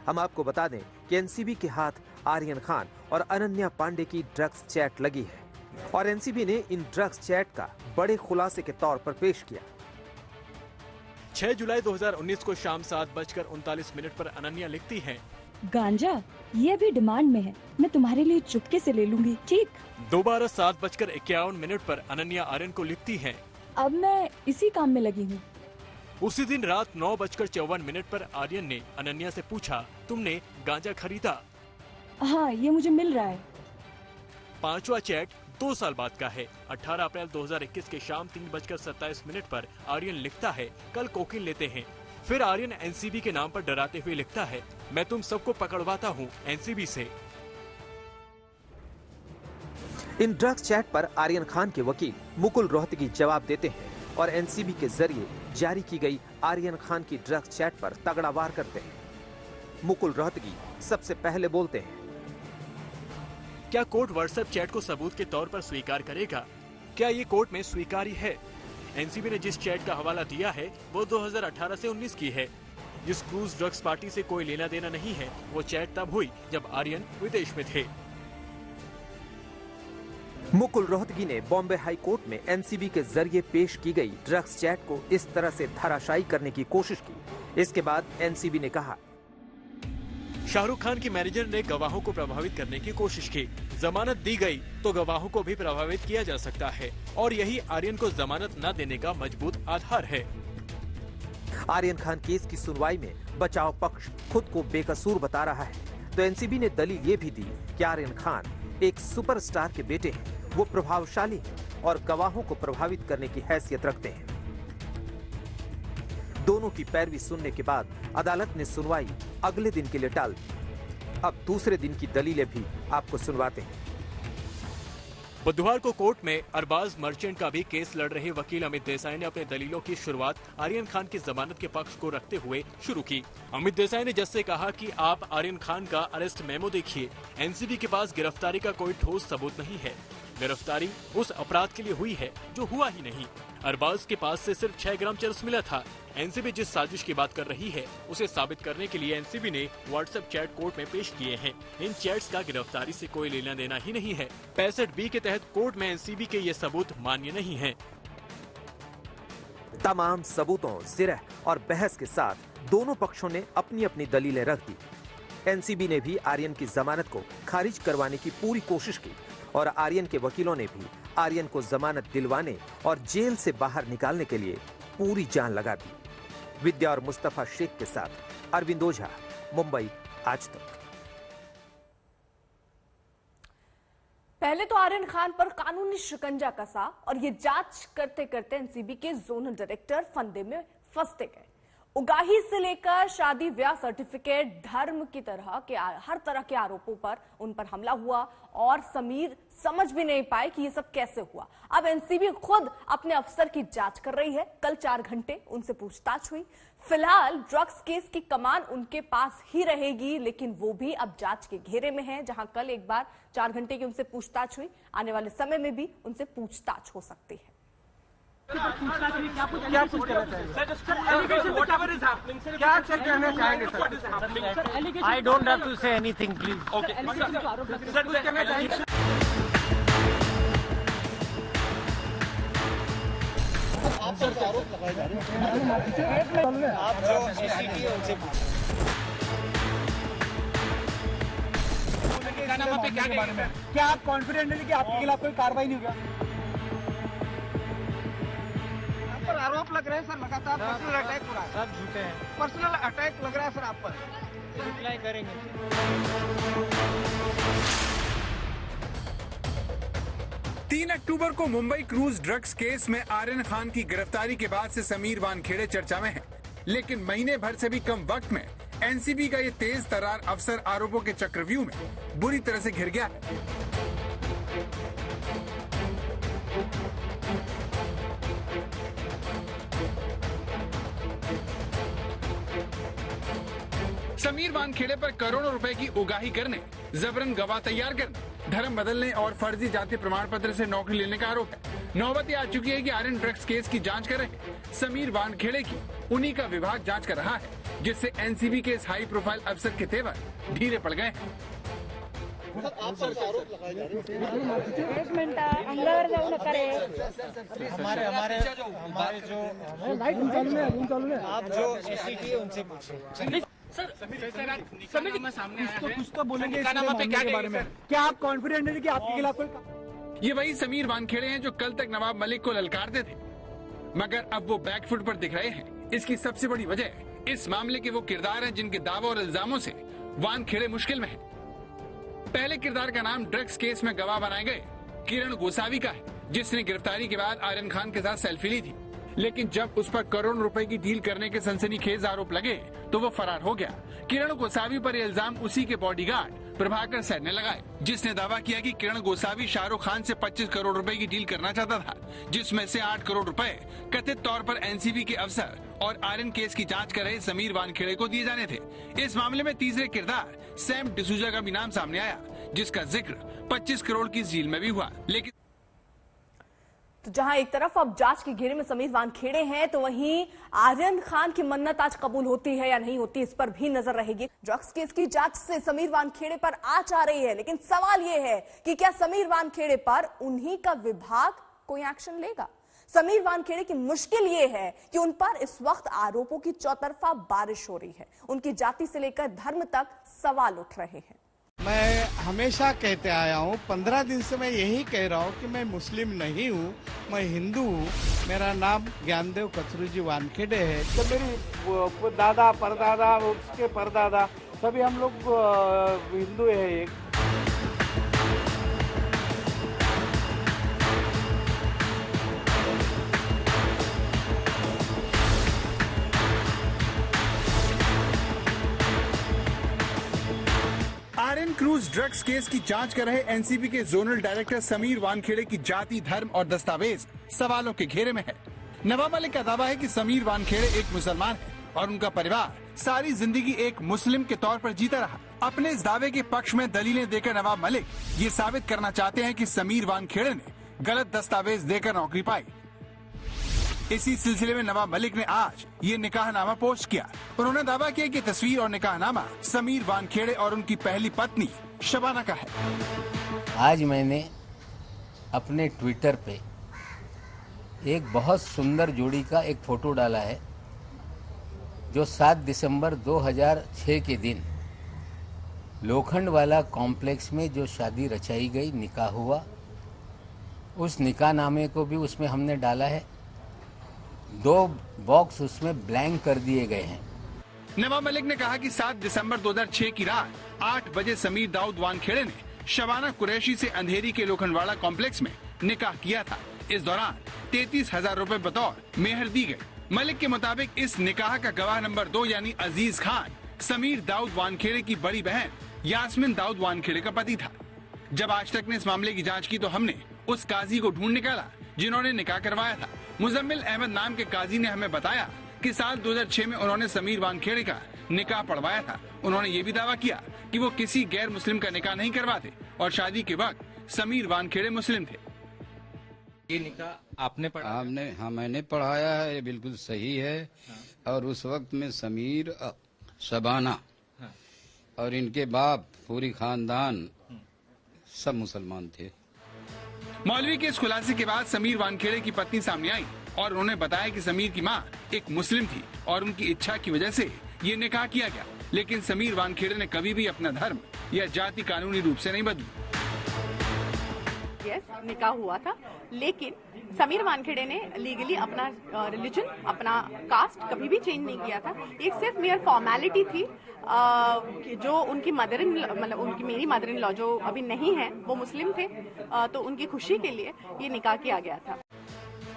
हम आपको बता दें कि एनसीबी के हाथ आर्यन खान और अनन्या पांडे की ड्रग्स चैट लगी है और एनसीबी ने इन ड्रग्स चैट का बड़े खुलासे के तौर पर पेश किया। 6 जुलाई 2019 को शाम 7:39 पर अनन्या लिखती है, गांजा ये अभी डिमांड में है, मैं तुम्हारे लिए चुपके से ले लूंगी, ठीक। दोबारा 7:51 पर अनन्या आर्यन को लिखती है, अब मैं इसी काम में लगी हूँ। उसी दिन रात 9:54 पर आर्यन ने अनन्या से पूछा, तुमने गांजा खरीदा? हाँ, ये मुझे मिल रहा है। 5वां चैट 2 साल बाद का है। 18 अप्रैल 2021 के शाम 3:27 पर आर्यन लिखता है, कल कोकीन लेते हैं। फिर आर्यन एनसीबी के नाम पर डराते हुए लिखता है, मैं तुम सबको पकड़वाता हूँ एनसीबी से। इन ड्रग्स चैट पर आर्यन खान के वकील मुकुल रोहतगी जवाब देते हैं और एनसीबी के जरिए जारी की गई आर्यन खान की ड्रग्स चैट पर तगड़ा वार करते हैं। मुकुल रोहतगी सबसे पहले बोलते हैं, क्या कोर्ट व्हाट्सएप चैट को सबूत के तौर पर स्वीकार करेगा? क्या ये कोर्ट में स्वीकार्य है? एनसीबी ने जिस चैट का हवाला दिया है वो 2018 से 19 की है। जिस क्रूज ड्रग्स पार्टी से कोई लेना देना नहीं है, वो चैट तब हुई जब आर्यन विदेश में थे। मुकुल रोहतगी ने बॉम्बे हाई कोर्ट में एनसीबी के जरिए पेश की गई ड्रग्स चैट को इस तरह से धराशायी करने की कोशिश की। इसके बाद एनसीबी ने कहा, शाहरुख खान की मैनेजर ने गवाहों को प्रभावित करने की कोशिश की। जमानत दी गई तो गवाहों को भी प्रभावित किया जा सकता है और यही आर्यन को जमानत न देने का मजबूत आधार है। आर्यन खान केस की सुनवाई में बचाव पक्ष खुद को बेकसूर बता रहा है, तो एनसीबी ने दलील ये भी दी कि आर्यन खान एक सुपरस्टार के बेटे हैं, वो प्रभावशाली हैं और गवाहों को प्रभावित करने की हैसियत रखते हैं। दोनों की पैरवी सुनने के बाद अदालत ने सुनवाई अगले दिन के लिए टाल दी। अब दूसरे दिन की दलीलें भी आपको सुनवाते हैं। बुधवार को कोर्ट में अरबाज मर्चेंट का भी केस लड़ रहे वकील अमित देसाई ने अपने दलीलों की शुरुआत आर्यन खान की जमानत के पक्ष को रखते हुए शुरू की। अमित देसाई ने जज से कहा कि आप आर्यन खान का अरेस्ट मेमो देखिए। एनसीबी के पास गिरफ्तारी का कोई ठोस सबूत नहीं है। गिरफ्तारी उस अपराध के लिए हुई है जो हुआ ही नहीं। अरबाज के पास से सिर्फ 6 ग्राम चरस मिला था। एनसीबी जिस साजिश की बात कर रही है उसे साबित करने के लिए एनसीबी ने व्हाट्सएप चैट कोर्ट में पेश किए हैं। इन चैट्स का गिरफ्तारी से कोई लेना देना ही नहीं है। 65B के तहत कोर्ट में एनसीबी के ये सबूत मान्य नहीं है। तमाम सबूतों, जिरह और बहस के साथ दोनों पक्षों ने अपनी अपनी दलीलें रख दी। एनसीबी ने भी आर्यन की जमानत को खारिज करवाने की पूरी कोशिश की और आर्यन के वकीलों ने भी आर्यन को जमानत दिलवाने और जेल से बाहर निकालने के लिए पूरी जान लगा दी। विद्या और मुस्तफा शेख के साथ अरविंद ओझा, मुंबई, आज तक। पहले तो आर्यन खान पर कानूनी शिकंजा कसा और ये जांच करते करते एनसीबी के जोनल डायरेक्टर फंदे में फंसते गए। उगाही से लेकर शादी ब्याह सर्टिफिकेट, धर्म की तरह के हर तरह के आरोपों पर उन पर हमला हुआ और समीर समझ भी नहीं पाए कि ये सब कैसे हुआ। अब एनसीबी खुद अपने अफसर की जांच कर रही है। कल 4 घंटे उनसे पूछताछ हुई। फिलहाल ड्रग्स केस की कमान उनके पास ही रहेगी, लेकिन वो भी अब जांच के घेरे में है। जहां कल एक बार 4 घंटे की उनसे पूछताछ हुई, आने वाले समय में भी उनसे पूछताछ हो सकती है। क्या कुछ करना चाहिए? I don't have to say anything, please. Okay. आप सर आरोप लगाए जा रहे हैं। आप जो एसीटी है उनसे क्या आप कॉन्फिडेंट हैं कि आपके खिलाफ कोई कार्रवाई नहीं होगी? पर आरोप लग रहे हैं सर, लगातार पर्सनल अटैक हो रहा है। सब झूठे हैं। पर्सनल अटैक लग रहा है सर आप पर। रिप्लाई करेंगे। 3 अक्टूबर को मुंबई क्रूज ड्रग्स केस में आर्यन खान की गिरफ्तारी के बाद से समीर वानखेड़े चर्चा में हैं। लेकिन महीने भर से भी कम वक्त में एनसीबी का ये तेज तर्रार अफसर आरोपों के चक्रव्यूह में बुरी तरह से घिर गया है। समीर वानखेड़े पर करोड़ों रुपए की उगाही करने, जबरन गवाह तैयार करने, धर्म बदलने और फर्जी जाति प्रमाण पत्र से नौकरी लेने का आरोप है। नौबत आ चुकी है कि आर्यन ड्रग्स केस की जांच कर रहे समीर वानखेड़े की उन्हीं का विभाग जांच कर रहा है, जिससे एनसीबी के इस हाई प्रोफाइल अफसर के तेवर ढीले पड़ गए हैं। आप सर आरोप लगाए जा रहे हैं। आप जो एसीटी है उनसे पूछिए। कुछ तो बोलेंगे के बारे में। क्या आप कॉन्फिडेंट हैं कि आपके खिलाफ कोई? ये वही समीर वानखेड़े हैं जो कल तक नवाब मलिक को ललकारते थे, मगर अब वो बैकफुट पर दिख रहे हैं। इसकी सबसे बड़ी वजह इस मामले के वो किरदार हैं जिनके दावों और इल्जामों से वानखेड़े मुश्किल में है। पहले किरदार का नाम ड्रग्स केस में गवाह बनाए गए किरण गोसावी का है, जिसने गिरफ्तारी के बाद आर्यन खान के साथ सेल्फी ली थी। लेकिन जब उस पर करोड़ों रुपए की डील करने के सनसनीखेज आरोप लगे तो वो फरार हो गया। किरण गोसावी पर इल्जाम उसी के बॉडीगार्ड प्रभाकर सैन ने लगाए, जिसने दावा किया कि किरण गोसावी शाहरुख खान से 25 करोड़ रुपए की डील करना चाहता था, जिसमें से 8 करोड़ रुपए कथित तौर पर एनसीबी के अफसर और आर्यन केस की जांच कर रहे समीर वानखेड़े को दिए जाने थे। इस मामले में तीसरे किरदार सैम डिसूजा का भी नाम सामने आया, जिसका जिक्र 25 करोड़ की डील में भी हुआ। लेकिन तो जहां एक तरफ अब जांच के घेरे में समीर वानखेड़े हैं, तो वहीं आर्यन खान की मन्नत आज कबूल होती है या नहीं होती, इस पर भी नजर रहेगी। ड्रग्स केस की जांच से समीर वानखेड़े पर आंच आ रही है, लेकिन सवाल यह है कि क्या समीर वानखेड़े पर उन्हीं का विभाग कोई एक्शन लेगा। समीर वानखेड़े की मुश्किल यह है कि उन पर इस वक्त आरोपों की चौतरफा बारिश हो रही है। उनकी जाति से लेकर धर्म तक सवाल उठ रहे हैं। मैं हमेशा कहते आया हूँ, 15 दिन से मैं यही कह रहा हूँ कि मैं मुस्लिम नहीं हूँ, मैं हिंदू हूँ। मेरा नाम ज्ञानदेव कचरूजी वानखेड़े है। तो मेरी दादा परदादा उसके परदादा सभी हम लोग हिंदू है। एक आर्यन क्रूज ड्रग्स केस की जांच कर रहे एनसीबी के जोनल डायरेक्टर समीर वानखेड़े की जाति, धर्म और दस्तावेज सवालों के घेरे में है। नवाब मलिक का दावा है कि समीर वानखेड़े एक मुसलमान है और उनका परिवार सारी जिंदगी एक मुस्लिम के तौर पर जीता रहा। अपने इस दावे के पक्ष में दलीलें देकर नवाब मलिक ये साबित करना चाहते हैं कि समीर वानखेड़े ने गलत दस्तावेज देकर नौकरी पाई। इसी सिलसिले में नवाब मलिक ने आज ये निकाहनामा पोस्ट किया। उन्होंने दावा किया कि तस्वीर और निकाहनामा समीर वानखेड़े और उनकी पहली पत्नी शबाना का है। आज मैंने अपने ट्विटर पे एक बहुत सुंदर जोड़ी का एक फोटो डाला है, जो 7 दिसंबर 2006 के दिन लोखंडवाला कॉम्प्लेक्स में जो शादी रचाई गई, निकाह हुआ, उस निकाहनामे को भी उसमें हमने डाला है। 2 बॉक्स उसमें ब्लैंक कर दिए गए हैं। नवाब मलिक ने कहा कि 7 दिसंबर 2006 की रात 8 बजे समीर दाऊद वानखेड़े ने शबाना कुरैशी से अंधेरी के लोखंडवाला कॉम्प्लेक्स में निकाह किया था। इस दौरान 33,000 रुपए बतौर मेहर दी गई। मलिक के मुताबिक इस निकाह का गवाह नंबर 2 यानी अजीज खान समीर दाऊद वानखेड़े की बड़ी बहन यास्मिन दाऊद वानखेड़े का पति था। जब आज तक ने इस मामले की जांच की तो हमने उस काजी को ढूंढ निकाला जिन्होंने निकाह करवाया था। मुजम्मिल अहमद नाम के काजी ने हमें बताया कि साल 2006 में उन्होंने समीर वानखेड़े का निकाह पढ़वाया था। उन्होंने ये भी दावा किया कि वो किसी गैर मुस्लिम का निकाह नहीं करवाते और शादी के वक्त समीर वानखेड़े मुस्लिम थे। ये निकाह आपने पढ़ा? हाँ, मैंने पढ़ाया है, ये बिल्कुल सही है। हाँ। और उस वक्त में समीर, शबाना और इनके बाप, पूरी खानदान सब मुसलमान थे। मौलवी के इस खुलासे के बाद समीर वानखेड़े की पत्नी सामने आई और उन्होंने बताया कि समीर की मां एक मुस्लिम थी और उनकी इच्छा की वजह से ये निकाह किया गया, लेकिन समीर वानखेड़े ने कभी भी अपना धर्म या जाति कानूनी रूप से नहीं बदली। निकाह हुआ था, लेकिन समीर वानखेड़े ने लीगली अपना रिलीजन, अपना कास्ट कभी भी चेंज नहीं किया था। एक सिर्फ मेयर फॉर्मेलिटी थी जो उनकी मदर इन मतलब उनकी मेरी मदर इन लॉ जो अभी नहीं है वो मुस्लिम थे, तो उनकी खुशी के लिए ये निकाह किया गया था।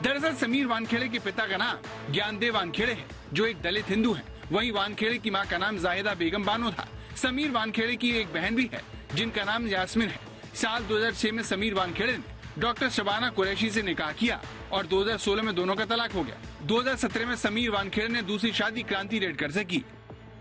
दरअसल समीर वानखेड़े के पिता का नाम ज्ञानदेव वानखेड़े है जो एक दलित हिंदू है। वहीं वानखेड़े की मां का नाम जाहिदा बेगम बानो था। समीर वानखेड़े की एक बहन भी है जिनका नाम यास्मिन है। साल 2006 में समीर वानखेड़े ने डॉक्टर शबाना कुरैशी से निकाह किया और 2016 में दोनों का तलाक हो गया। 2017 में समीर वानखेड़े ने दूसरी शादी क्रांति रेडकर से की।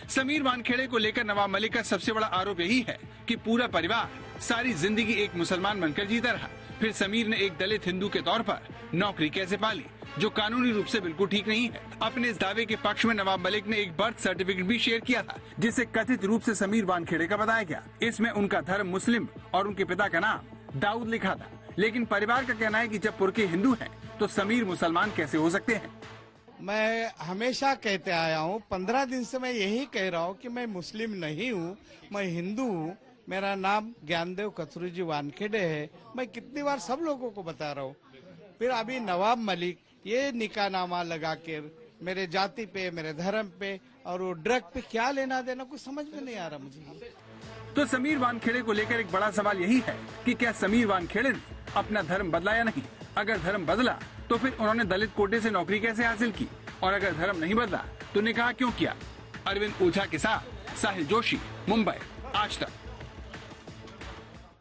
समीर वानखेड़े को लेकर नवाब मलिक का सबसे बड़ा आरोप यही है कि पूरा परिवार सारी जिंदगी एक मुसलमान बनकर जीता रहा। फिर समीर ने एक दलित हिंदू के तौर पर नौकरी कैसे पाली, जो कानूनी रूप से बिल्कुल ठीक नहीं है। अपने इस दावे के पक्ष में नवाब मलिक ने एक बर्थ सर्टिफिकेट भी शेयर किया था, जिसे कथित रूप से समीर वानखेड़े का बताया गया। इसमें उनका धर्म मुस्लिम और उनके पिता का नाम दाऊद लिखा था, लेकिन परिवार का कहना है कि जब पुरखे हिंदू हैं, तो समीर मुसलमान कैसे हो सकते हैं। मैं हमेशा कहते आया हूँ, 15 दिन से मैं यही कह रहा हूँ कि मैं मुस्लिम नहीं हूँ, मैं हिंदू हूँ। मेरा नाम ज्ञानदेव कचरूजी वानखेड़े है। मैं कितनी बार सब लोगों को बता रहा हूँ। फिर अभी नवाब मलिक ये निकाहनामा लगा कर मेरे जाति पे, मेरे धर्म पे और वो ड्रग पे क्या लेना देना, कुछ समझ में नहीं आ रहा मुझे। तो समीर वानखेड़े को लेकर एक बड़ा सवाल यही है कि क्या समीर वानखेड़े ने अपना धर्म बदला या नहीं। अगर धर्म बदला तो फिर उन्होंने दलित कोटे से नौकरी कैसे हासिल की, और अगर धर्म नहीं बदला तो निकाह क्यों किया। अरविंद ओझा के साथ साहिल जोशी, मुंबई, आज तक।